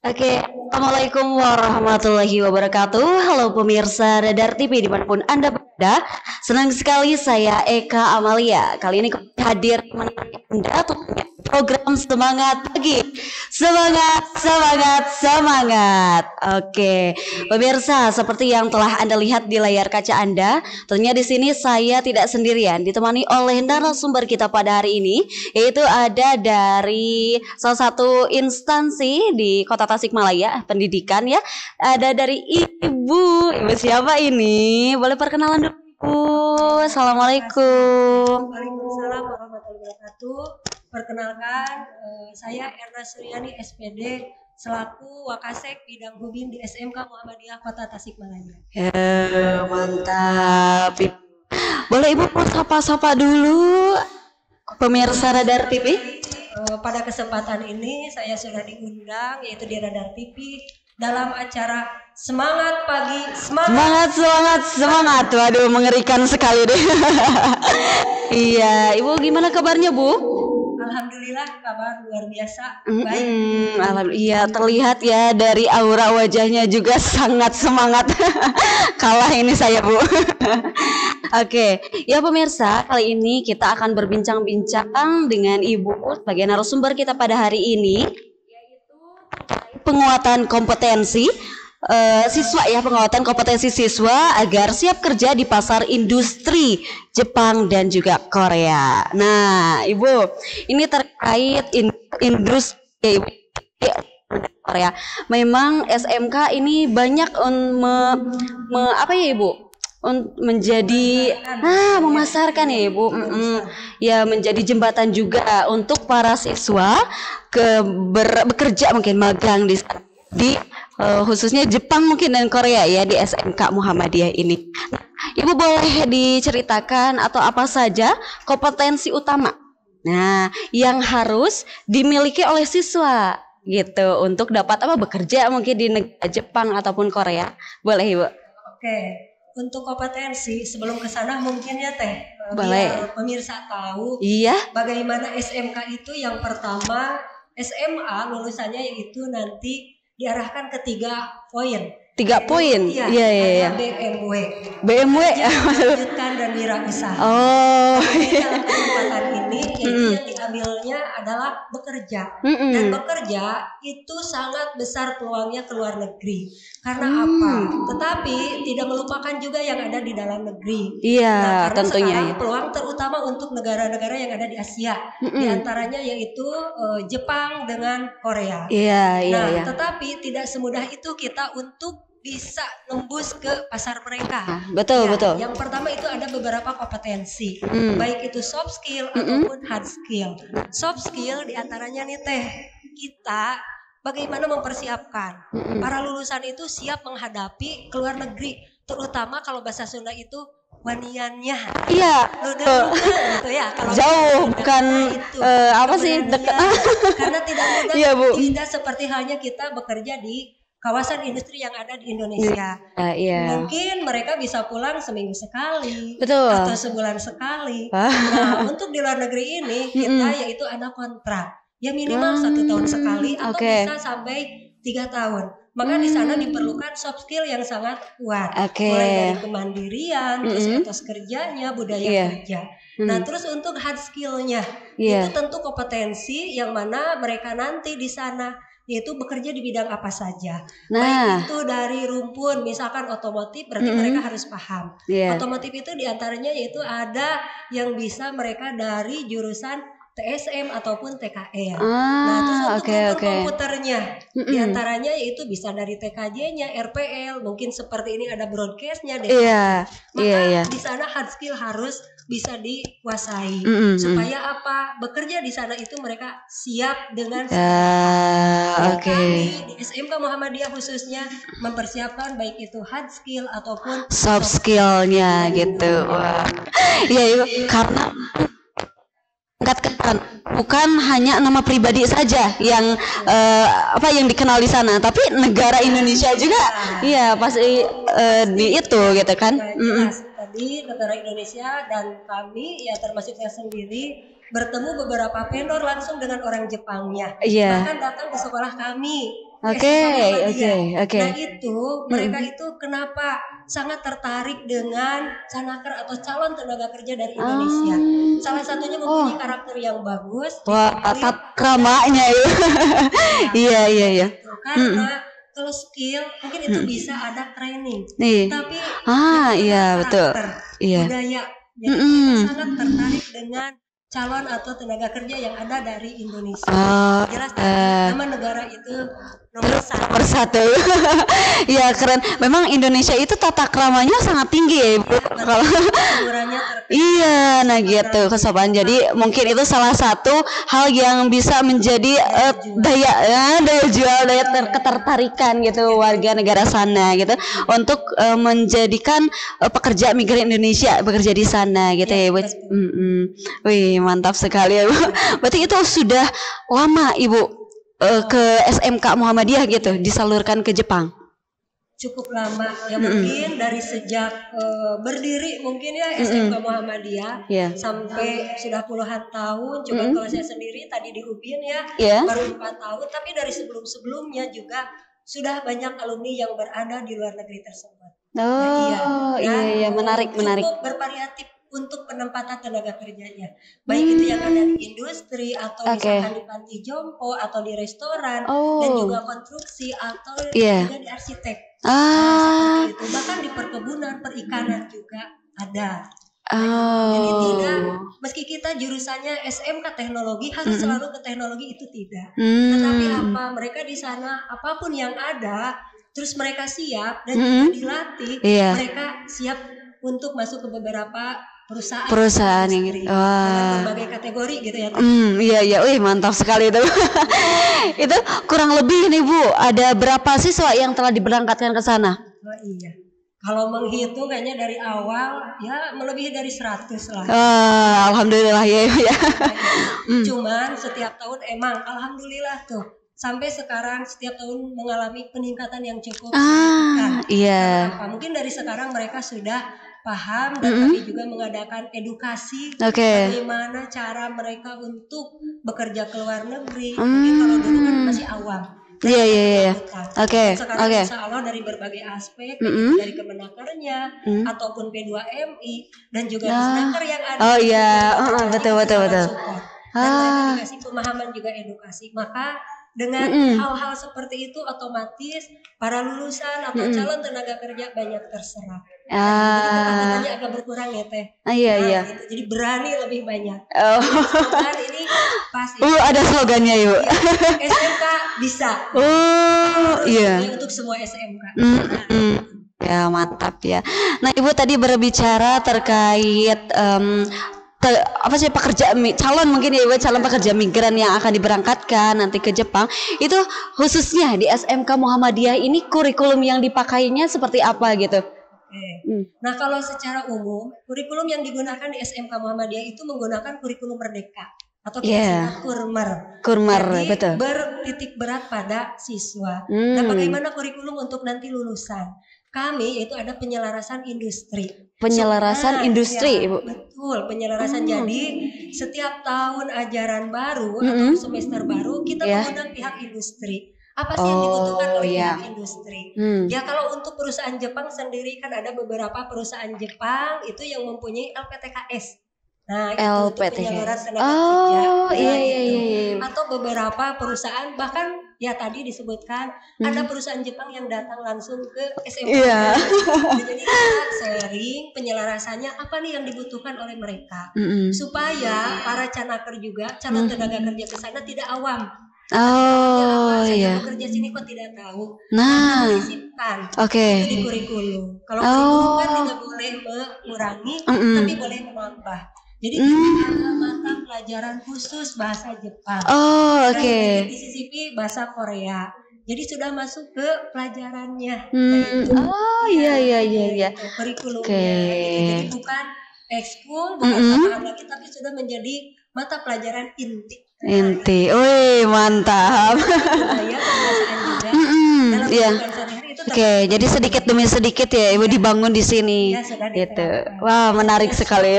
Oke, Assalamualaikum warahmatullahi wabarakatuh. Halo pemirsa Radar TV dimanapun Anda berada. Senang sekali saya Eka Amalia. Kali ini hadir menemani Anda untuk program Semangat Pagi. Semangat, semangat, semangat. Oke, pemirsa, seperti yang telah Anda lihat di layar kaca Anda, tentunya di sini saya tidak sendirian, ditemani oleh narasumber kita pada hari ini, yaitu ada dari salah satu instansi di Kota Tasikmalaya, pendidikan ya. Ada dari Ibu siapa ini? Boleh perkenalan dulu, Bu. Assalamualaikum. Waalaikumsalam warahmatullahi wabarakatuh. Perkenalkan, saya Erna Suryani SPD selaku Wakasek Bidang Hubin di SMK Muhammadiyah Kota Tasikmalaya. Mantap. Boleh Ibu sapa-sapa dulu pemirsa Radar TV? Pada kesempatan ini saya sudah diundang yaitu di Radar TV dalam acara Semangat Pagi, Semangat, semangat, semangat. Waduh, mengerikan sekali deh. Iya, Ibu gimana kabarnya, Bu? Alhamdulillah kabar luar biasa baik. Alhamdulillah, iya terlihat ya dari aura wajahnya juga sangat semangat. Kalah ini saya, Bu. Oke, ya pemirsa, kali ini kita akan berbincang-bincang dengan Ibu sebagai narasumber kita pada hari ini, yaitu penguatan kompetensi siswa ya, penguatan kompetensi siswa agar siap kerja di pasar industri Jepang dan juga Korea. Nah, Ibu, ini terkait industri Korea. Memang SMK ini banyak apa ya, Ibu? Menjadi memasarkan ya, Ibu. Ya, menjadi jembatan juga untuk para siswa bekerja, mungkin magang di khususnya Jepang mungkin dan Korea ya, di SMK Muhammadiyah ini. Nah, Ibu boleh diceritakan atau apa saja kompetensi utama yang harus dimiliki oleh siswa gitu untuk dapat bekerja mungkin di negara Jepang ataupun Korea. Boleh, Ibu? Oke. Untuk kompetensi sebelum ke sana mungkin ya biar pemirsa tahu iya bagaimana SMK itu. Yang pertama, SMA lulusannya yaitu nanti diarahkan ke 3 poin. 3 poin. Iya. BMW lanjutkan dan wirausaha. Dalam kesempatan ini yang diambilnya adalah bekerja. Dan bekerja itu sangat besar peluangnya ke luar negeri. Karena apa? Tetapi tidak melupakan juga yang ada di dalam negeri. Iya, karena tentunya sekarang peluang terutama untuk negara-negara yang ada di Asia. Di antaranya yaitu Jepang dengan Korea. Iya. Tetapi tidak semudah itu kita untuk bisa nembus ke pasar mereka. Betul. Yang pertama itu ada beberapa kompetensi, baik itu soft skill ataupun hard skill. Soft skill diantaranya nih kita bagaimana mempersiapkan para lulusan itu siap menghadapi ke luar negeri, terutama kalau bahasa Sunda itu waniannya. Iya. Gitu ya. Kalau jauh bukan apa sih dekat. Karena tidak mudah. Iya, Bu. Tidak seperti halnya kita bekerja di kawasan industri yang ada di Indonesia. Iya. Mungkin mereka bisa pulang seminggu sekali. Betul. Atau sebulan sekali. Nah, untuk di luar negeri ini kita yaitu ada kontrak. Ya minimal 1 tahun sekali atau bisa sampai 3 tahun. Maka di sana diperlukan soft skill yang sangat kuat. Mulai dari kemandirian, terus etos kerjanya, budaya kerja. Nah, terus untuk hard skill-nya itu tentu kompetensi yang mana mereka nanti di sana yaitu bekerja di bidang apa saja. Baik itu dari rumpun, misalkan otomotif, berarti mereka harus paham. Otomotif itu diantaranya yaitu ada yang bisa mereka dari jurusan TSM ataupun TKL. Nah, terus untuk komputernya, diantaranya yaitu bisa dari TKJ-nya, RPL, mungkin seperti ini ada broadcast-nya. Maka di sana hard skill harus bisa dikuasai supaya apa, bekerja di sana itu mereka siap dengan kami di SMK Muhammadiyah khususnya mempersiapkan baik itu hard skill ataupun soft skill-nya gitu. Iya, karena bukan hanya nama pribadi saja yang yang dikenal di sana, tapi negara Indonesia juga. Iya, pasti di itu gitu kan. Tadi negara Indonesia dan kami ya termasuk saya sendiri bertemu beberapa vendor langsung dengan orang Jepangnya. Bahkan datang ke sekolah kami Oke. Nah itu mereka itu kenapa sangat tertarik dengan canaker atau calon tenaga kerja dari Indonesia. Salah satunya mempunyai karakter yang bagus. Wah, kramanya ya. Iya. Karena kalau skill mungkin itu bisa ada training. Tapi iya betul. Budaya. Jadi mereka sangat tertarik dengan calon atau tenaga kerja yang ada dari Indonesia. Jelas nama negara itu nomor satu. Ya keren. Memang Indonesia itu tata kramanya sangat tinggi ya Ibu. Kalau iya, nah gitu kesopanan. Jadi mungkin itu salah satu hal yang bisa menjadi daya jual, daya ketertarikan gitu warga negara sana gitu untuk menjadikan pekerja migran Indonesia bekerja di sana gitu ya Ibu. Wih, mantap sekali ya Bu. Berarti itu sudah lama Ibu ke SMK Muhammadiyah gitu disalurkan ke Jepang? Cukup lama ya, mungkin dari sejak berdiri mungkin ya SMK Muhammadiyah sampai sudah puluhan tahun. Coba kalau saya sendiri tadi di UPIN baru 4 tahun, tapi dari sebelum-sebelumnya juga sudah banyak alumni yang berada di luar negeri tersebut. Iya, menarik. Cukup bervariatif untuk penempatan tenaga kerjanya, baik itu yang ada di industri atau misalkan di panti jompo atau di restoran dan juga konstruksi atau juga di arsitek. Seperti itu. Bahkan di perkebunan, perikanan juga ada. Jadi tidak, meski kita jurusannya SMK teknologi harus selalu ke teknologi itu tidak. Tetapi apa mereka di sana apapun yang ada, terus mereka siap dan juga dilatih, mereka siap untuk masuk ke beberapa perusahaan yang dengan berbagai kategori gitu ya. Iya, wih mantap sekali itu. Itu kurang lebih nih Bu, ada berapa siswa yang telah diberangkatkan ke sana? Iya. Kalau menghitung kayaknya dari awal ya melebihi dari 100 lah. Alhamdulillah ya. Cuman setiap tahun emang alhamdulillah tuh sampai sekarang setiap tahun mengalami peningkatan yang cukup signifikan. Mungkin dari sekarang mereka sudah paham dan kami juga mengadakan edukasi bagaimana cara mereka untuk bekerja ke luar negeri. Mungkin kalau dulu kan masih awam. Iya. Sekarang insya Allah dari berbagai aspek, dari Kemenakernya ataupun P2MI dan juga Disnaker yang ada. Betul. Dan mereka dikasih pemahaman juga edukasi. Maka dengan hal-hal seperti itu otomatis para lulusan atau calon tenaga kerja banyak terserap. Jadi ketakutannya agak berkurang ya Teh. Iya. Gitu. Jadi berani lebih banyak. Ini pasti. Ada slogannya yuk. SMK bisa. Untuk semua SMK. Ya mantap ya. Nah Ibu tadi berbicara terkait calon mungkin ya calon pekerja migran yang akan diberangkatkan nanti ke Jepang, itu khususnya di SMK Muhammadiyah ini kurikulum yang dipakainya seperti apa gitu? Nah kalau secara umum kurikulum yang digunakan di SMK Muhammadiyah itu menggunakan kurikulum merdeka atau kita kurmer. Jadi betul. bertitik berat pada siswa. Nah bagaimana kurikulum untuk nanti lulusan? Kami itu ada penyelarasan industri. Industri, Ibu. Betul, penyelarasan. Jadi setiap tahun ajaran baru atau semester baru kita mengundang pihak industri. Apa sih yang dibutuhkan oleh pihak industri? Ya kalau untuk perusahaan Jepang sendiri kan ada beberapa perusahaan Jepang itu yang mempunyai LPTKS. Nah, itu untuk penyaluran tenaga kerja. Iya. Atau beberapa perusahaan bahkan ya tadi disebutkan ada perusahaan Jepang yang datang langsung ke SMK. Jadi kita sharing penyelarasannya apa nih yang dibutuhkan oleh mereka supaya para canaker juga calon tenaga kerja ke sana tidak awam. Saya bekerja sini kok tidak tahu. Disisipkan itu di kurikulum. Kalau kurikulum kan tidak boleh mengurangi, tapi boleh menambah. Jadi kita ada mata pelajaran khusus bahasa Jepang. Dan disisipi bahasa Korea. Jadi sudah masuk ke pelajarannya. Iya. Kurikulumnya. Jadi bukan ekskul, bukan tambahan lagi, tapi sudah menjadi mata pelajaran inti. Wih mantap. Budaya kebiasaan juga dalam kehidupan sehari-hari itu Oke, jadi sedikit demi sedikit ya Ibu dibangun di sini. Ya, sudah Gitu. diterapkan. Wah, menarik sekali.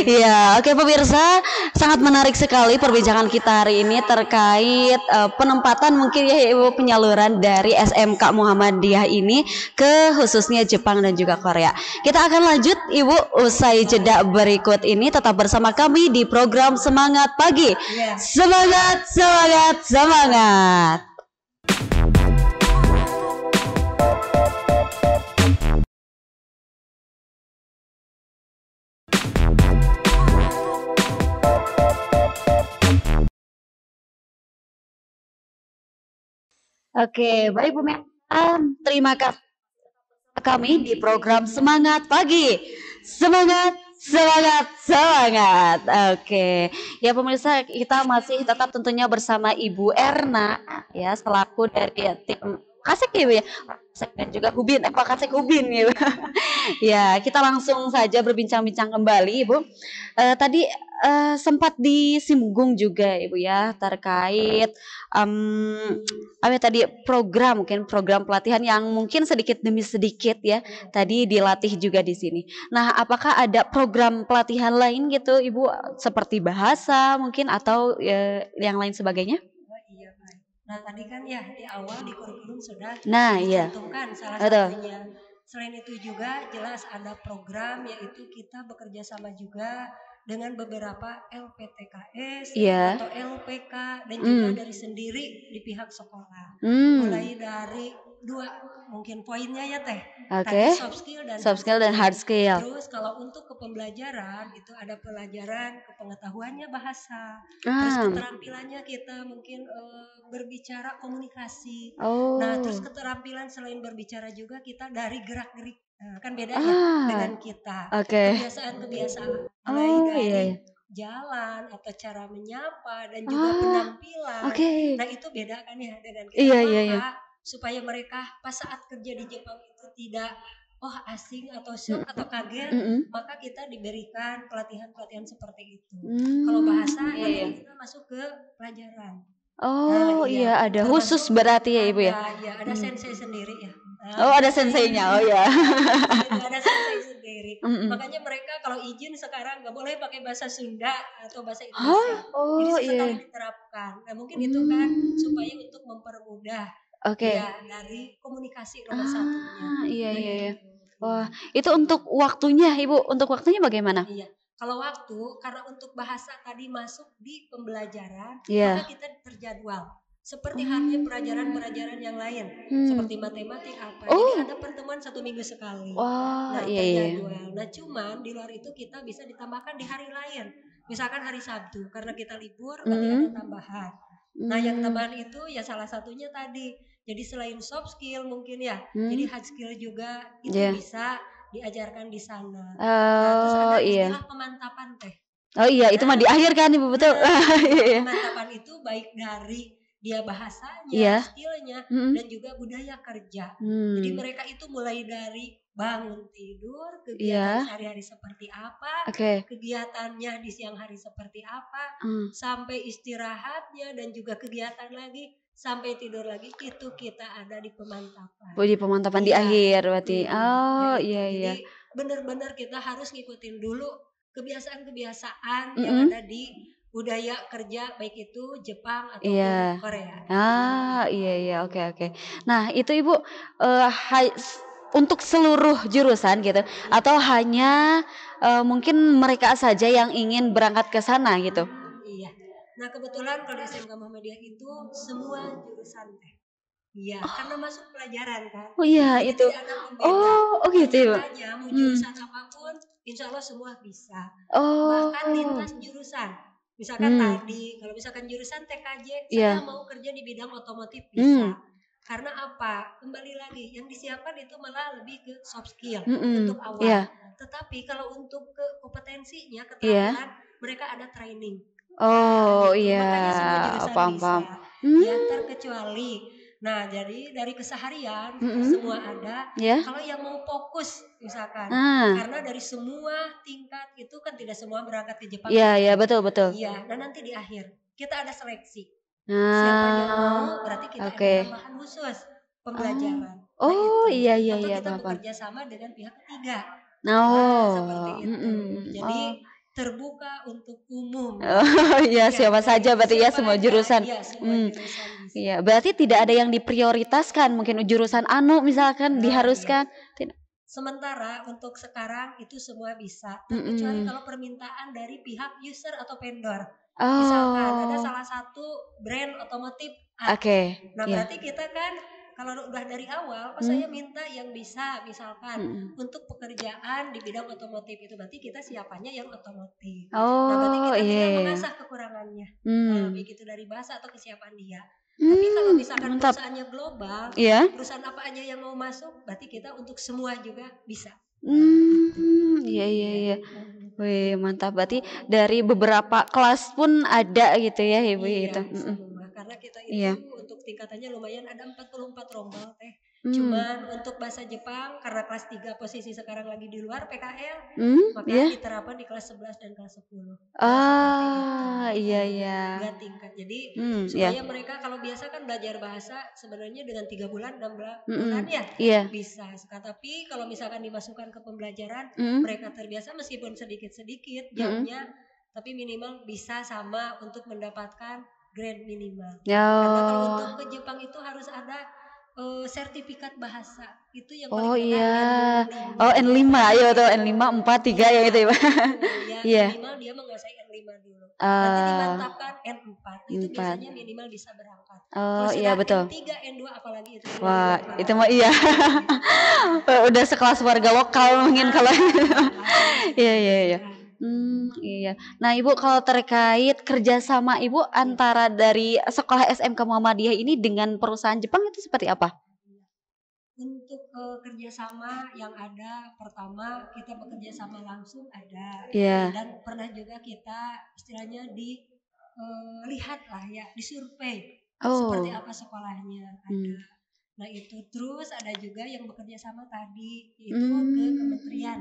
Ya, oke pemirsa, sangat menarik sekali perbincangan kita hari ini terkait penempatan mungkin ya Ibu penyaluran dari SMK Muhammadiyah ini ke khususnya Jepang dan juga Korea. Kita akan lanjut Ibu usai jeda berikut ini, tetap bersama kami di program Semangat Pagi. Ya. Semangat, semangat, semangat. Oke, baik pemirsa, terima kasih kami di program Semangat Pagi. Semangat, semangat, semangat. Oke, ya pemirsa, kita masih tetap tentunya bersama Ibu Erna ya selaku dari tim Kasek ya Bu ya. Kasek dan juga Hubin, Pak Kasek Hubin ya Bu. Ya, kita langsung saja berbincang-bincang kembali Ibu. Tadi sempat disinggung juga Ibu ya terkait apa tadi mungkin program pelatihan yang mungkin sedikit demi sedikit ya tadi dilatih juga di sini. Nah, apakah ada program pelatihan lain gitu Ibu seperti bahasa mungkin atau yang lain sebagainya? Oh, iya, baik. Nah, tadi kan ya di awal di kurikulum sudah Iya. dicantumkan salah Betul. satunya. Selain itu juga jelas ada program yaitu kita bekerja sama juga dengan beberapa LPTKS Iya. atau LPK dan juga dari sendiri di pihak sekolah. Hmm. Mulai dari dua mungkin poinnya ya Teh. Oke. Tadi soft Soft skill dan hard skill. Terus kalau untuk kepembelajaran itu ada pelajaran kepengetahuannya bahasa. Ah. Terus keterampilannya kita mungkin berbicara komunikasi. Oh. Nah, terus keterampilan selain berbicara juga kita dari gerak-gerik. Nah, kan beda ya dengan kita. Oke. Kebiasaan-kebiasaan mulai Oh, dari iya. jalan atau cara menyapa dan juga penampilan. Oke. Nah, itu beda kan ya dengan kita. Iya, Maka iya, iya. supaya mereka pas saat kerja di Jepang itu tidak asing atau shock atau kaget, maka kita diberikan pelatihan-pelatihan seperti itu. Kalau bahasa nanti kita masuk ke pelajaran. Oh, Nah, iya ada termasuk khusus berarti ya Ibu ya. Iya, ada sensei sendiri ya. Oh, ada senseinya. Oh ya. Ada sensei sendiri. Makanya mereka kalau izin sekarang nggak boleh pakai bahasa Sunda atau bahasa Indonesia. Jadi sesekali diterapkan. Nah, mungkin itu kan supaya untuk mempermudah ya dari komunikasi nomor satunya. Iya, iya, iya. Wah, itu untuk waktunya Ibu, untuk waktunya bagaimana? Iya. Kalau waktu, karena untuk bahasa tadi masuk di pembelajaran, Iya. maka kita terjadwal. Seperti halnya pelajaran-pelajaran yang lain, seperti matematik apa. Jadi ada pertemuan 1 minggu sekali. Wah, Nah, iya. terjadwal. Nah, cuman di luar itu kita bisa ditambahkan di hari lain. Misalkan hari Sabtu, karena kita libur, berarti ada tambahan. Nah, yang tambahan itu ya salah satunya tadi. Jadi selain soft skill mungkin ya, jadi hard skill juga itu bisa diajarkan di sana. Nah, terus ada istilah pemantapan Teh. Oh iya, itu mah di akhir kan Ibu, betul. Pemantapan itu baik dari dia bahasanya, skillnya, dan juga budaya kerja. Jadi mereka itu mulai dari bangun tidur, kegiatan sehari-hari seperti apa, kegiatannya di siang hari seperti apa, sampai istirahatnya dan juga kegiatan lagi, sampai tidur lagi, itu kita ada di pemantapan. Oh, di pemantapan di akhir berarti. Oh, iya. Jadi benar-benar kita harus ngikutin dulu kebiasaan-kebiasaan yang ada di budaya kerja baik itu Jepang atau Korea. Iya, oke. Nah, itu Ibu untuk seluruh jurusan gitu atau hanya mungkin mereka saja yang ingin berangkat ke sana gitu? Iya. Nah, kebetulan kalau di SMK Muhammadiyah itu semua jurusan Teh. Iya, karena masuk pelajaran kan. Oh iya, jadi itu. Tidak ada pembeda. Oh gitu. Makanya mau jurusan apapun, insya Allah semua bisa. Bahkan lintas jurusan. Misalkan tadi, kalau misalkan jurusan TKJ, saya mau kerja di bidang otomotif bisa. Karena apa? Kembali lagi, yang disiapkan itu malah lebih ke soft skill untuk awal. Tetapi kalau untuk ke kompetensinya, keterampilan, mereka ada training. Makanya semua jurusan bisa. Ya, terkecuali. Nah, jadi dari keseharian semua ada. Kalau yang mau fokus misalkan, karena dari semua tingkat itu kan tidak semua berangkat ke Jepang. Iya, betul. Iya, dan nanti di akhir kita ada seleksi. Siapa yang mau berarti kita ada tambahan khusus pembelajaran. Nah Oh, itu, iya iya atau iya, kita paham. bekerja sama dengan pihak ketiga. Seperti Oh, itu. Jadi oh. terbuka untuk umum ya. Oh, iya, Iya, siapa dari saja berarti ya, siapa semua aja, jurusan. ya semua jurusan bisa. Iya, berarti tidak ada yang diprioritaskan, mungkin jurusan anu misalkan Iya. diharuskan. Tidak. Sementara untuk sekarang itu semua bisa, terkecuali Mm-mm. kalau permintaan dari pihak user atau vendor. Misalkan ada Oh, salah satu brand otomotif A. oke, Nah, iya. berarti kita kan kalau udah dari awal, oh Hmm? saya minta yang bisa, misalkan Mm-mm. untuk pekerjaan di bidang otomotif itu, berarti kita siapanya yang otomotif. Nah, berarti Oh, kita iya tinggal iya. mengasah kekurangannya. Nah, Hmm. baik itu dari bahasa atau kesiapan dia. Tapi kalau misalkan Mantap. perusahaannya global, Iya. perusahaan apa aja yang mau masuk, berarti kita untuk semua juga bisa. Iya iya Iya. iya. Wih, mantap. Berarti dari beberapa kelas pun ada gitu ya, Ibu Iya, itu. semua. Karena kita itu Iya. untuk tingkatannya lumayan ada 44 rombel teh. Hmm. Cuman untuk bahasa Jepang karena kelas 3 posisi sekarang lagi di luar PKL, maka Iya. diterapkan di kelas 11 dan kelas 10. Seperti itu. Iya iya. 2 tingkat. Jadi Iya. supaya mereka kalau biasa kan belajar bahasa sebenarnya dengan 3 bulan 6 bulan ya Iya. bisa. Tapi kalau misalkan dimasukkan ke pembelajaran, mereka terbiasa meskipun sedikit-sedikit jamnya, tapi minimal bisa sama untuk mendapatkan grade minimal. Karena kalau untuk ke Jepang itu harus ada sertifikat bahasa. Itu yang paling Oh rendah iya. N5. Oh N5, ayo tuh N5 4 3 ya itu ya. Ya, Iya. minimal dia menguasai N5 dulu. Nanti dimantapkan N4. Itu biasanya minimal bisa berangkat. Oh Kalau iya sudah betul. N3, N2 apalagi itu. Wah, itu mah iya. Udah sekelas warga lokal mungkin kalau. Iya iya iya. Iya. Nah, Ibu kalau terkait kerjasama Ibu antara dari sekolah SMK Muhammadiyah ini dengan perusahaan Jepang itu seperti apa? Untuk kerjasama yang ada, pertama kita bekerja sama langsung ada, Iya. dan pernah juga kita istilahnya lihat lah ya, disurvei seperti apa sekolahnya ada. Nah itu terus ada juga yang bekerja sama tadi itu ke kementerian,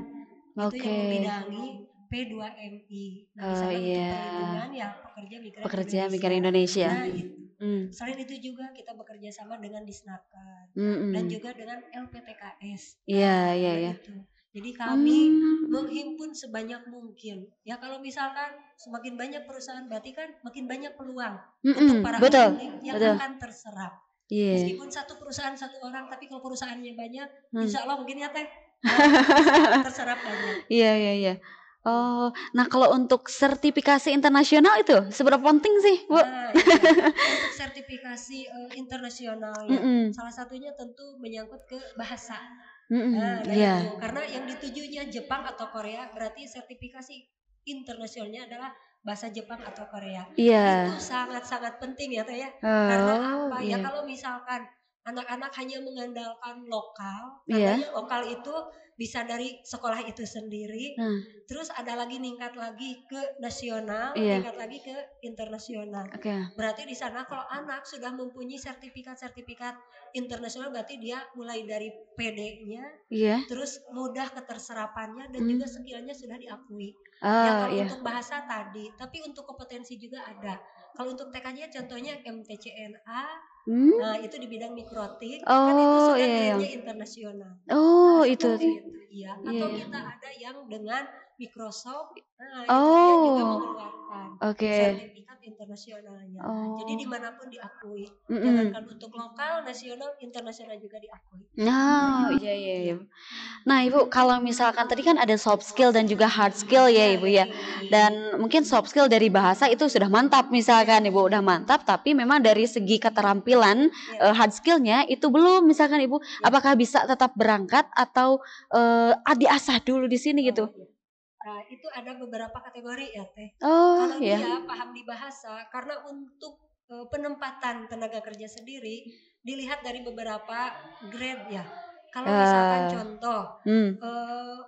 itu yang membidangi P2MI. Nah di sana untuk perlindungan ya pekerja migran Indonesia. Nah itu. Selain itu juga kita bekerja sama dengan Disnaker dan juga dengan LPTKS. Iya. Itu. Jadi kami menghimpun sebanyak mungkin. Ya kalau misalkan semakin banyak perusahaan berarti kan makin banyak peluang untuk para alumni yang akan terserap. Meskipun satu perusahaan satu orang, tapi kalau perusahaannya banyak, insya Allah mungkin ya teh terserap banyak. Iya. Oh, nah kalau untuk sertifikasi internasional itu seberapa penting sih, Bu? Nah, iya. Untuk sertifikasi internasionalnya, salah satunya tentu menyangkut ke bahasa. Itu karena yang ditujunya Jepang atau Korea, berarti sertifikasi internasionalnya adalah bahasa Jepang atau Korea. Itu sangat-sangat penting ya teh ya. Karena apa ya, kalau misalkan anak-anak hanya mengandalkan lokal, katanya lokal itu bisa dari sekolah itu sendiri, terus ada lagi ningkat lagi ke nasional, ningkat lagi ke internasional. Berarti di sana kalau anak sudah mempunyai sertifikat internasional, berarti dia mulai dari PD-nya, terus mudah keterserapannya dan juga skillnya sudah diakui. Kalau untuk bahasa tadi, tapi untuk kompetensi juga ada. Kalau untuk TK-nya contohnya MTCNA, nah itu di bidang mikrotik, kan itu sudah grade-nya internasional. Itu. Iya. Atau kita ada yang dengan Microsoft, nah itu dia juga mengeluarkan sertifikat internasionalnya. Jadi dimanapun diakui. Jangankan untuk lokal, nasional, internasional juga diakui. Iya. Nah, Ibu, kalau misalkan tadi kan ada soft skill dan juga hard skill ya, Ibu ya. Dan mungkin soft skill dari bahasa itu sudah mantap misalkan, Ibu udah mantap, tapi memang dari segi keterampilan hard skillnya itu belum misalkan, Ibu. Apakah bisa tetap berangkat atau diasah dulu di sini gitu? Nah, itu ada beberapa kategori ya, Teh. Kalau dia paham di bahasa, karena untuk penempatan tenaga kerja sendiri dilihat dari beberapa grade ya. Kalau misalkan contoh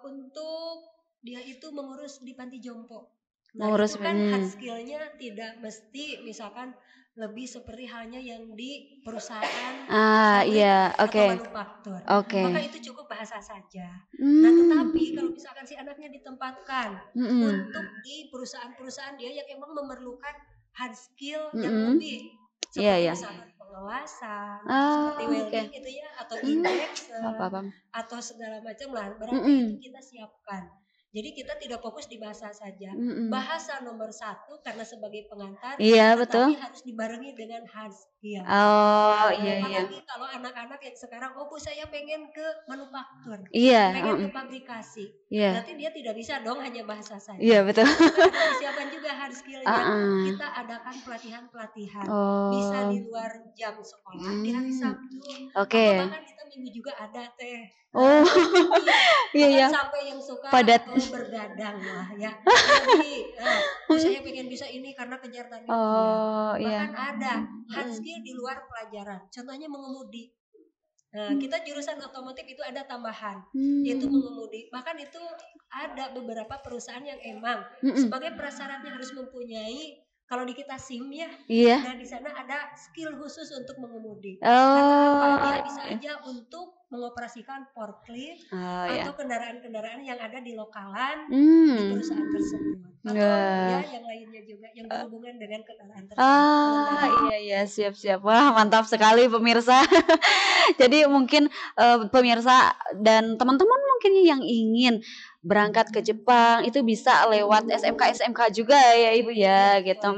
untuk dia itu mengurus di panti jompo, nah itu kan hard skillnya tidak mesti misalkan lebih seperti halnya yang di perusahaan atau manufaktur, maka itu cukup bahasa saja. Nah tetapi kalau misalkan si anaknya ditempatkan untuk di perusahaan-perusahaan dia yang emang memerlukan hard skill yang lebih seperti misalkan pengelasan seperti Oke. welding gitu ya, atau indeks Paham. atau segala macam lah, berarti itu kita siapkan. Jadi kita tidak fokus di bahasa saja. Bahasa nomor 1 karena sebagai pengantar, Iya, tetapi betul. harus dibarengi dengan hard skill. Oh, iya. Apalagi kalau anak-anak yang sekarang, oh Bu saya pengen ke manufaktur, Iya. pengen ke pabrikasi. Iya. Berarti dia tidak bisa dong hanya bahasa saja. Iya, betul. Kita harus disiapkan juga hard skillnya. Kita adakan pelatihan-pelatihan. Bisa di luar jam sekolah, di hari Sabtu. Oke. Atau bahkan kita minggu juga ada teh. Oh, iya. Sampai yang suka Padat. bergadang lah ya. Jadi, saya pengen bisa ini karena kejar target Bahkan ada hard skill di luar pelajaran. Contohnya mengemudi. Nah, kita jurusan otomotif itu ada tambahan, yaitu mengemudi. Bahkan itu ada beberapa perusahaan yang emang sebagai prasyaratnya harus mempunyai, kalau di kita SIM ya, nah di sana ada skill khusus untuk mengemudi. Karena apa? Dia bisa aja untuk mengoperasikan forklift atau kendaraan-kendaraan yang ada di lokalan di perusahaan tersebut. Atau ya yang lainnya juga yang berhubungan dengan kendaraan tersebut. Iya, siap. Wah, mantap sekali pemirsa. Jadi mungkin pemirsa dan teman-teman mungkin yang ingin berangkat ke Jepang itu bisa lewat SMK juga ya Ibu ya gitu.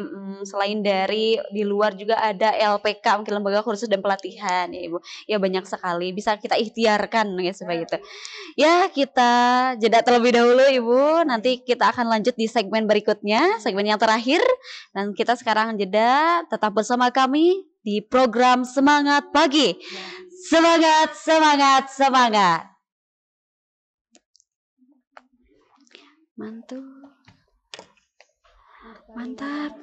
Selain dari di luar juga ada LPK, mungkin lembaga kursus dan pelatihan ya Ibu. Ya banyak sekali bisa kita ikhtiarkan ya supaya gitu. Ya kita jeda terlebih dahulu Ibu. Nanti kita akan lanjut di segmen berikutnya, segmen yang terakhir. Dan kita sekarang jeda, tetap bersama kami di program Semangat Pagi. Semangat. Mantap.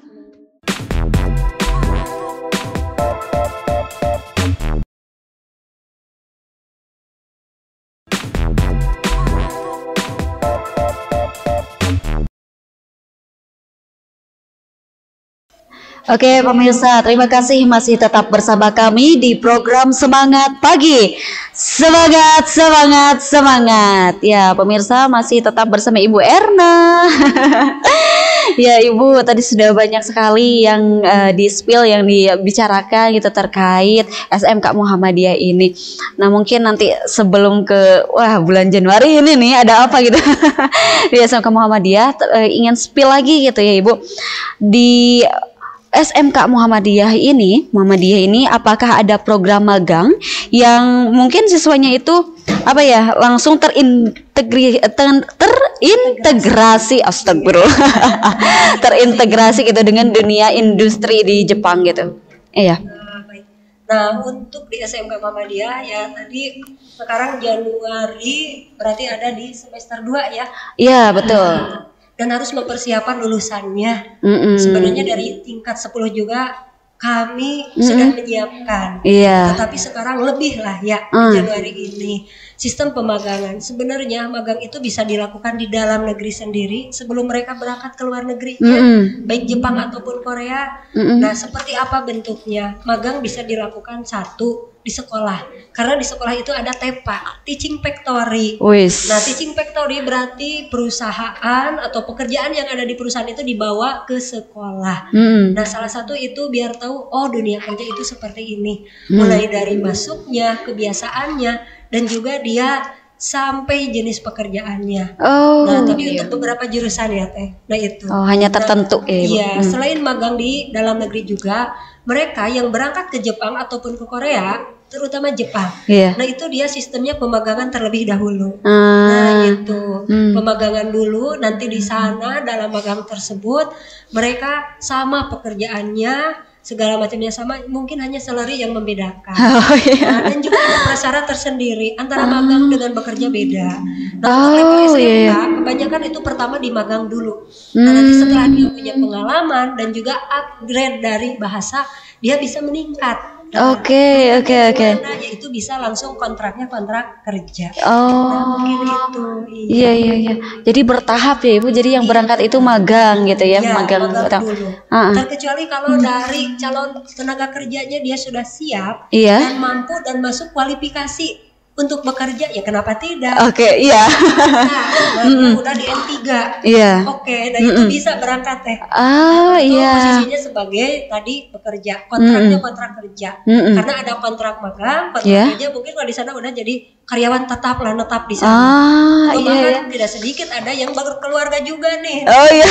Oke pemirsa, terima kasih masih tetap bersama kami di program Semangat Pagi. Semangat. Ya pemirsa masih tetap bersama Ibu Erna. Ya Ibu, tadi sudah banyak sekali yang di-spill, yang dibicarakan gitu terkait SMK Muhammadiyah ini. Nah mungkin nanti sebelum ke bulan Januari ini nih ada apa gitu di SMK Muhammadiyah, ingin spill lagi gitu ya Ibu. Di SMK Muhammadiyah ini apakah ada program magang yang mungkin siswanya itu langsung terintegrasi astagfirullah terintegrasi gitu dengan dunia industri di Jepang gitu. Iya. Nah, untuk di SMK Muhammadiyah ya tadi sekarang Januari berarti ada di semester 2 ya. Iya, betul. Dan harus mempersiapkan lulusannya. Sebenarnya dari tingkat 10 juga kami sudah menyiapkan. Tetapi sekarang lebih lah ya di Januari ini. Sistem pemagangan. Sebenarnya magang itu bisa dilakukan di dalam negeri sendiri sebelum mereka berangkat ke luar negerinya, baik Jepang ataupun Korea. Nah, seperti apa bentuknya? Magang bisa dilakukan satu di sekolah. Karena di sekolah itu ada TEPA, Teaching Factory. Nah, Teaching Factory berarti perusahaan atau pekerjaan yang ada di perusahaan itu dibawa ke sekolah. Nah, salah satu itu biar tahu dunia kerja itu seperti ini. Mulai dari masuknya, kebiasaannya, dan juga dia sampai jenis pekerjaannya. Nah, tapi untuk beberapa jurusan ya Teh. Nah itu. Hanya tertentu ya. Iya, selain magang di dalam negeri juga, mereka yang berangkat ke Jepang ataupun ke Korea, terutama Jepang. Nah itu dia sistemnya pemagangan terlebih dahulu. Nah itu pemagangan dulu, nanti di sana dalam magang tersebut mereka sama pekerjaannya, segala macamnya sama, mungkin hanya salary yang membedakan. Dan juga ada prasyarat tersendiri antara magang dengan bekerja beda. Nah untuk level SMK kebanyakan itu pertama di magang dulu. Nah nanti setelah dia punya pengalaman dan juga upgrade dari bahasa, dia bisa meningkat. Oke. Yaitu bisa langsung kontrak kerja. Nah, mungkin itu. Iya. Jadi bertahap ya Ibu. Jadi yang berangkat itu magang gitu ya, magang dulu. Terkecuali kalau dari calon tenaga kerjanya dia sudah siap dan mampu dan masuk kualifikasi untuk bekerja ya kenapa tidak? Oke, iya. Nah, udah di N3. Iya. Oke, dan itu bisa berangkat teh. Itu posisinya sebagai tadi bekerja, kontraknya kontrak kerja. Karena ada kontrak magang, kontrak kerja mungkin kalau di sana udah jadi karyawan tetap lah, netap di sana. Bahkan tidak sedikit ada yang berkeluarga juga nih. Oh iya.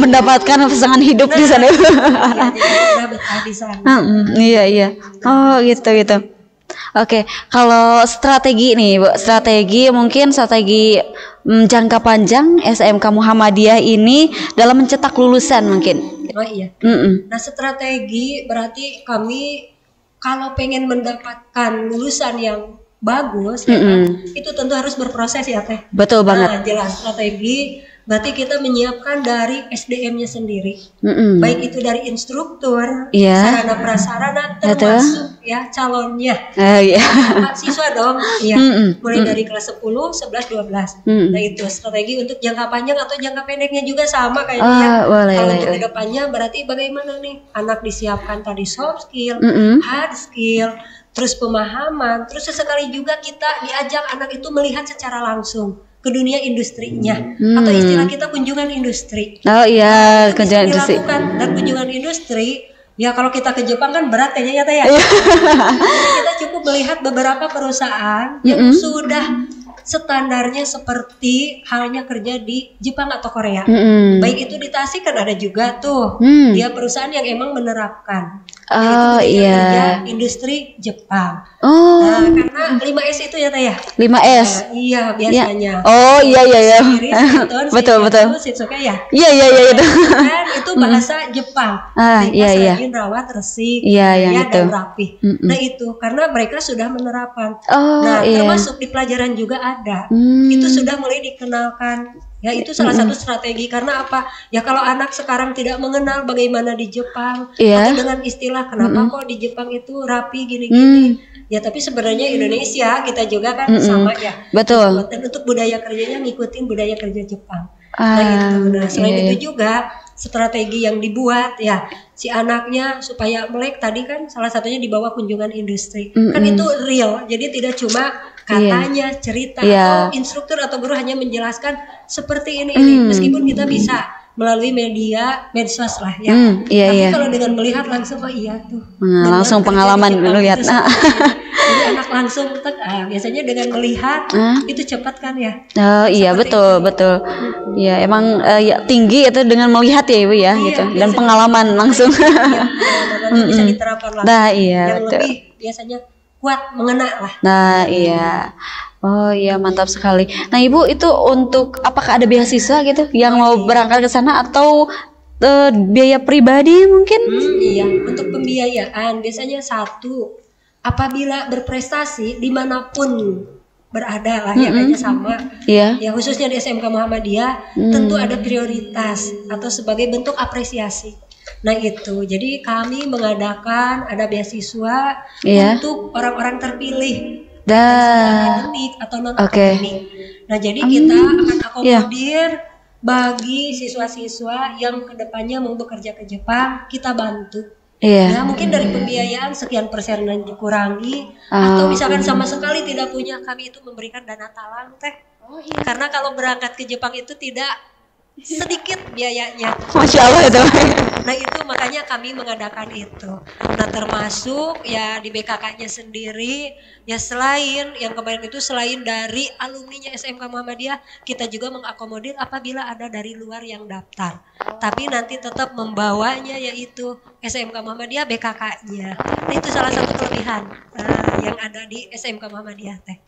Mendapatkan pasangan hidup di sana. Iya, jadi udah betah di sana. Iya. Oh, gitu. Oke, kalau strategi nih, Bu, mungkin strategi jangka panjang SMK Muhammadiyah ini dalam mencetak lulusan mungkin. Oh iya. Nah, strategi berarti kami kalau pengen mendapatkan lulusan yang bagus, itu tentu harus berproses ya Teh. Betul banget. Nah, jelas strategi. Berarti kita menyiapkan dari SDM-nya sendiri, baik itu dari instruktur, sarana prasarana, termasuk ya calonnya, siswa dong, mulai dari kelas 10, 11, 12. Nah itu strategi untuk jangka panjang atau jangka pendeknya juga sama kayaknya. Kalau untuk jangka panjang berarti bagaimana nih anak disiapkan tadi soft skill, hard skill, terus pemahaman, terus sesekali juga kita diajak anak itu melihat secara langsung ke dunia industrinya, atau istilah kita kunjungan industri. Oh iya, kunjungan industri. Dan kunjungan industri, ya kalau kita ke Jepang kan berat kayaknya ya Teh ya. Jadi kita cukup melihat beberapa perusahaan yang sudah standarnya seperti halnya kerja di Jepang atau Korea. Baik itu di Tasik kan ada juga tuh, dia perusahaan yang emang menerapkan. Kerja industri Jepang. Nah, karena 5S itu ya Teh ya. 5S. Iya biasanya. Iya. Betul. Shitsuke ya. Iya itu. Kan itu bahasa Jepang. Rajin, rawat, resik, dan rapi. Nah itu karena mereka sudah menerapkan. Termasuk di pelajaran juga ada. Itu sudah mulai dikenalkan. Ya itu salah satu strategi karena apa? Ya kalau anak sekarang tidak mengenal bagaimana di Jepang atau dengan istilah kenapa kok di Jepang itu rapi gini-gini. Ya tapi sebenarnya Indonesia kita juga kan sama ya. Betul. Dan untuk budaya kerjanya ngikutin budaya kerja Jepang. Nah selain itu juga strategi yang dibuat ya si anaknya supaya melek tadi kan salah satunya di bawah kunjungan industri. Kan itu real. Jadi tidak cuma katanya cerita atau instruktur atau guru hanya menjelaskan seperti ini meskipun kita bisa melalui media medsos lah ya. Tapi kalau dengan melihat langsung langsung pengalaman melihat. Jadi anak langsung biasanya dengan melihat itu cepat kan ya. Iya betul. Ya emang tinggi itu dengan melihat ya Ibu ya gitu dan pengalaman langsung. Pengalaman bisa diterapkan langsung. Nah iya yang betul. Lebih biasanya kuat mengena lah. Nah iya. Oh iya mantap sekali. Nah Ibu itu untuk apakah ada beasiswa gitu yang mau berangkat ke sana atau biaya pribadi mungkin? Iya untuk pembiayaan biasanya apabila berprestasi dimanapun berada lah ya kayaknya sama. Ya khususnya di SMK Muhammadiyah tentu ada prioritas atau sebagai bentuk apresiasi. Nah itu jadi kami mengadakan ada beasiswa untuk orang-orang terpilih akademik atau non akademik. Nah jadi kita akan akomodir bagi siswa-siswa yang kedepannya mau bekerja ke Jepang kita bantu. Nah mungkin dari pembiayaan sekian persen yang dikurangi atau misalkan sama sekali tidak punya kami itu memberikan dana talang Teh. Karena kalau berangkat ke Jepang itu tidak sedikit biayanya. Masya Allah itu. Nah itu makanya kami mengadakan itu. Nah termasuk ya di BKK-nya sendiri ya selain yang kemarin itu selain dari alumninya SMK Muhammadiyah kita juga mengakomodir apabila ada dari luar yang daftar. Tapi nanti tetap membawanya yaitu SMK Muhammadiyah BKK-nya. Nah itu salah satu kelebihan yang ada di SMK Muhammadiyah Teh.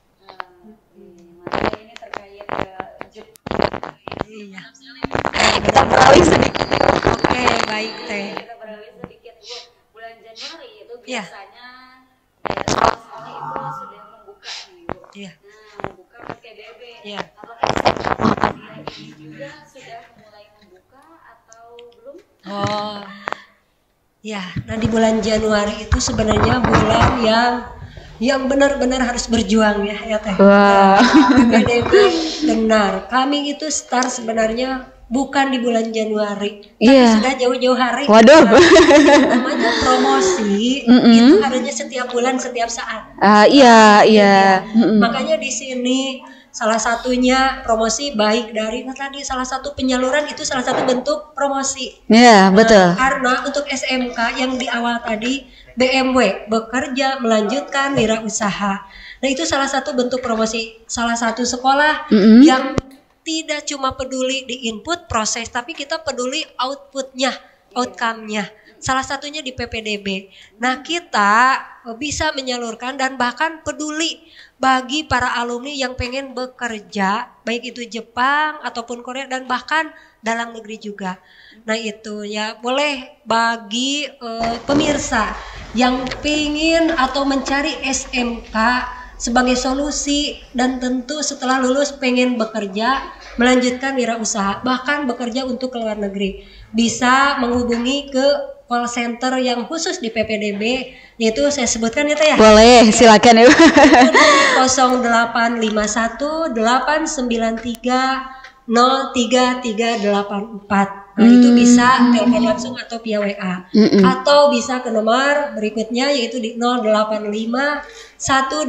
Ini terkait Iya. Kita beralih sedikit. Oke, baik Teh. Kita beralih sedikit Bu. Bulan Januari itu Iya. biasanya sekolah-sekolah itu sudah membuka nih Bu. Iya. Membuka PSBB. Iya. Apakah Muhammadiyah ini juga sudah mulai membuka atau belum? Ya, nah di bulan Januari itu sebenarnya bulan yang benar-benar harus berjuang ya Teh. PSBB benar. Kami itu start sebenarnya bukan di bulan Januari, tapi Iya. sudah jauh-jauh hari. Waduh. Namanya promosi itu harusnya setiap bulan, setiap saat. Iya. Makanya di sini salah satunya promosi baik dari tadi salah satu penyaluran itu salah satu bentuk promosi. Iya, betul. Karena untuk SMK yang di awal tadi BMW bekerja melanjutkan wirausaha. Nah, itu salah satu bentuk promosi. Salah satu sekolah yang tidak cuma peduli di input proses, tapi kita peduli outputnya, outcome-nya. Salah satunya di PPDB. Nah, kita bisa menyalurkan dan bahkan peduli bagi para alumni yang pengen bekerja, baik itu Jepang ataupun Korea dan bahkan dalam negeri juga. Nah, itu ya boleh bagi pemirsa yang pengen atau mencari SMK sebagai solusi dan tentu setelah lulus pengen bekerja, melanjutkan wirausaha, bahkan bekerja untuk ke luar negeri. Bisa menghubungi ke call center yang khusus di PPDB, yaitu saya sebutkan itu ya. Boleh, silakan ya. 0851 893 03384. Nah, itu bisa telepon langsung atau via WA. Atau bisa ke nomor berikutnya yaitu di 085 189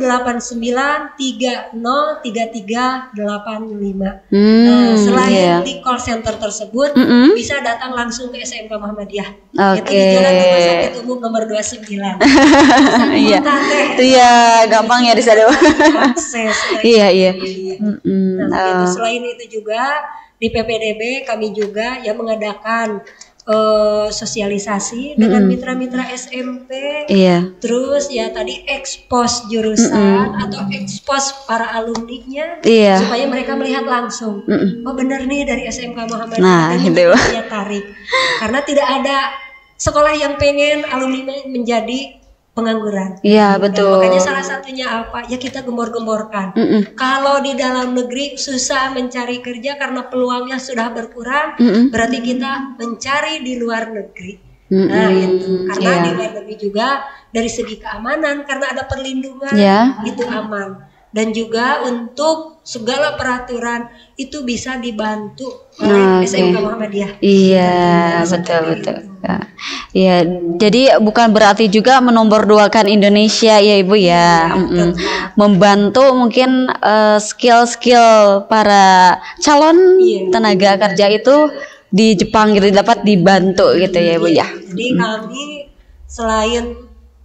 303385. Nah, selain di call center tersebut bisa datang langsung ke SMK Muhammadiyah. Itu di Jalan Rumah Sakit Umum nomor 29. Iya. Iya, gampang ya di sana. Akses. Iya. Nah, selain itu juga di PPDB kami juga ya mengadakan sosialisasi dengan mitra-mitra SMP. Iya. Terus ya tadi ekspos jurusan atau ekspos para alumninya supaya mereka melihat langsung. Oh benar nih dari SMK Muhammadiyah. Nah, gitu. Dia tarik. Karena tidak ada sekolah yang pengen alumni menjadi pengangguran. Iya, betul. Makanya salah satunya apa? Ya kita gembor-gemborkan. Kalau di dalam negeri susah mencari kerja karena peluangnya sudah berkurang, berarti kita mencari di luar negeri. Nah, itu. Karena di luar negeri juga dari segi keamanan karena ada perlindungan, itu aman. Dan juga untuk segala peraturan itu bisa dibantu oleh SMK Muhammadiyah. Iya, betul. Iya, jadi bukan berarti juga menomorduakan Indonesia ya Ibu ya. Membantu mungkin skill-skill para calon tenaga kerja itu di Jepang gitu dapat dibantu gitu ya Ibu ya. Jadi kami selain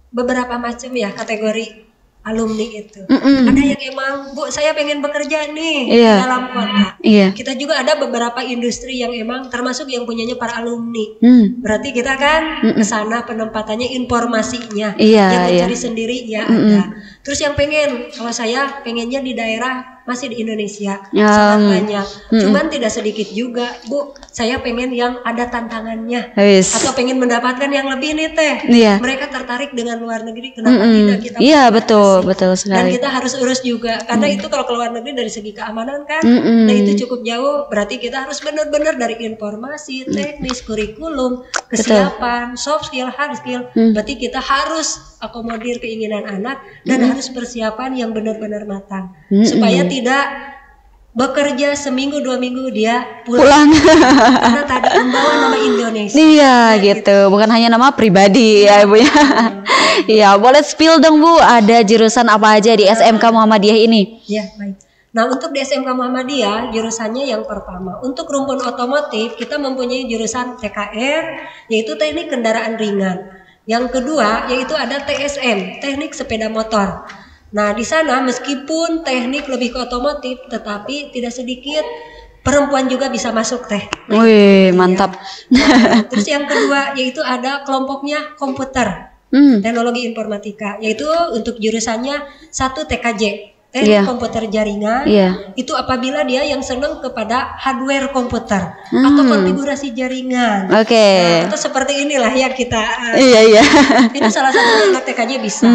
beberapa macam ya kategori alumni itu. Ada yang emang Bu saya pengen bekerja nih di dalam kota. Kita juga ada beberapa industri yang emang termasuk yang punyanya para alumni. Berarti kita kan ke sana penempatannya informasinya. Yang mencari sendiri ya ada. Terus yang pengen kalau saya pengennya di daerah masih di Indonesia sangat banyak. Cuman tidak sedikit juga Bu. Saya pengen yang ada tantangannya atau pengen mendapatkan yang lebih nih Teh. Mereka tertarik dengan luar negeri. Kenapa tidak kita? Iya betul sekali. Dan kita harus urus juga karena itu kalau ke luar negeri dari segi keamanan kan, nah itu cukup jauh. Berarti kita harus benar-benar dari informasi, teknis, kurikulum, kesiapan, soft skill, hard skill. Berarti kita harus akomodir keinginan anak dan harus persiapan yang benar-benar matang supaya tidak bekerja seminggu 2 minggu dia pulang. Karena tadi membawa nama Indonesia. Iya gitu, bukan hanya nama pribadi ya Ibu ya. Iya, boleh spill dong Bu, ada jurusan apa aja di SMK Muhammadiyah ini? Ya baik. Nah untuk di SMK Muhammadiyah jurusannya yang pertama untuk rumpun otomotif kita mempunyai jurusan TKR yaitu teknik kendaraan ringan. Yang kedua yaitu ada TSM, teknik sepeda motor. Nah di sana meskipun teknik lebih ke otomotif, tetapi tidak sedikit perempuan juga bisa masuk Teh. Wih mantap. Nah, terus yang kedua yaitu ada kelompoknya komputer, teknologi informatika, yaitu untuk jurusannya 1 TKJ. Teknik komputer jaringan itu apabila dia yang senang kepada hardware komputer atau konfigurasi jaringan. Nah, itu seperti inilah yang kita itu salah satu anak TKJ bisa.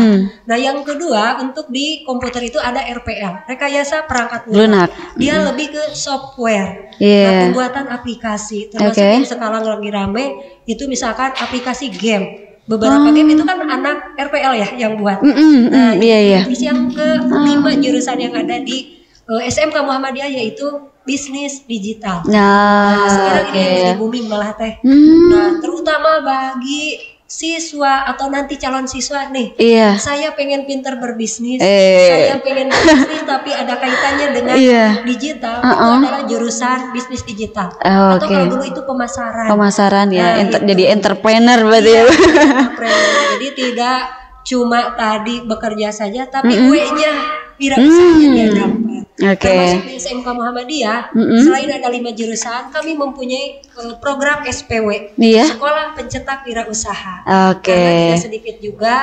Nah yang kedua untuk di komputer itu ada RPL, rekayasa perangkat lunak. Dia lebih ke software, nah, pembuatan aplikasi termasuk yang sekarang lagi rame itu misalkan aplikasi game. Beberapa game itu kan anak RPL ya yang buat. Yang ke-5 jurusan yang ada di SMK Muhammadiyah yaitu bisnis digital. Nah, sekarang oke. ini lagi booming malah teh. Nah, terutama bagi siswa atau nanti calon siswa nih. Iya. Saya pengen pinter berbisnis. Saya pengen berbisnis tapi ada kaitannya dengan digital. Itu adalah jurusan bisnis digital. Atau kalau dulu itu pemasaran. Pemasaran ya, Nah, jadi entrepreneur berarti ya. Entrepreneur. Jadi tidak cuma tadi bekerja saja, tapi W-nya wirausaha dia dapat. Termasuk di SMK Muhammadiyah, selain ada 5 jurusan, kami mempunyai program SPW, Sekolah Pencetak Wirausaha. Karena tidak sedikit juga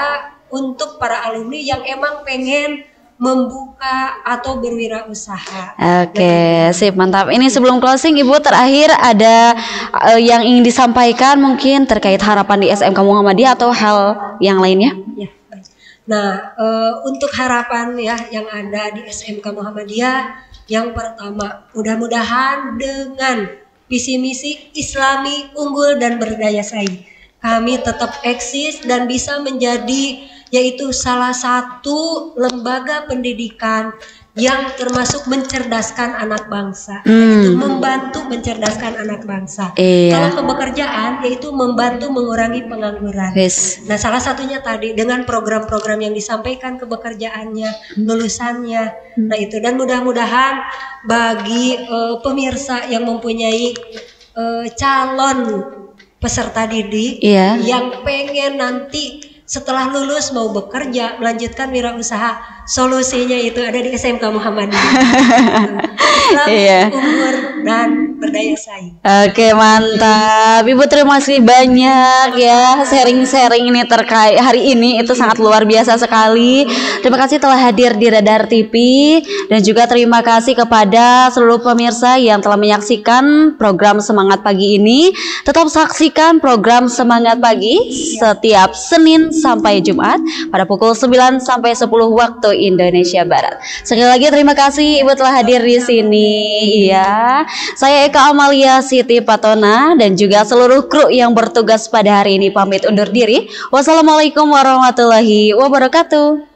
untuk para alumni yang emang pengen membuka atau berwirausaha. Sip, mantap. Ini sebelum closing, Ibu terakhir ada yang ingin disampaikan mungkin terkait harapan di SMK Muhammadiyah atau hal yang lainnya? Ya. Nah, untuk harapan ya yang ada di SMK Muhammadiyah, yang pertama, mudah-mudahan dengan visi misi Islami unggul dan berdaya saing, kami tetap eksis dan bisa menjadi yaitu salah satu lembaga pendidikan yang termasuk mencerdaskan anak bangsa, yaitu membantu mencerdaskan anak bangsa. Kalau kebekerjaan yaitu membantu mengurangi pengangguran. Nah, salah satunya tadi dengan program-program yang disampaikan kebekerjaannya, lulusannya. Nah, itu, dan mudah-mudahan bagi pemirsa yang mempunyai calon peserta didik yang pengen nanti setelah lulus mau bekerja, melanjutkan wirausaha, solusinya itu ada di SMK Muhammadiyah. Islam, umur, dan berdaya saing. Oke, mantap. Ibu terima kasih banyak ya sharing-sharing ini terkait hari ini, itu sangat luar biasa sekali. Terima kasih telah hadir di Radar TV, dan juga terima kasih kepada seluruh pemirsa yang telah menyaksikan program Semangat Pagi ini. Tetap saksikan program Semangat Pagi setiap Senin sampai Jumat pada pukul 9 sampai 10 waktu Indonesia Barat. Sekali lagi terima kasih Ibu telah hadir di sini. Iya, saya Eka Amalia Siti Patona dan juga seluruh kru yang bertugas pada hari ini pamit undur diri. Wassalamualaikum warahmatullahi wabarakatuh.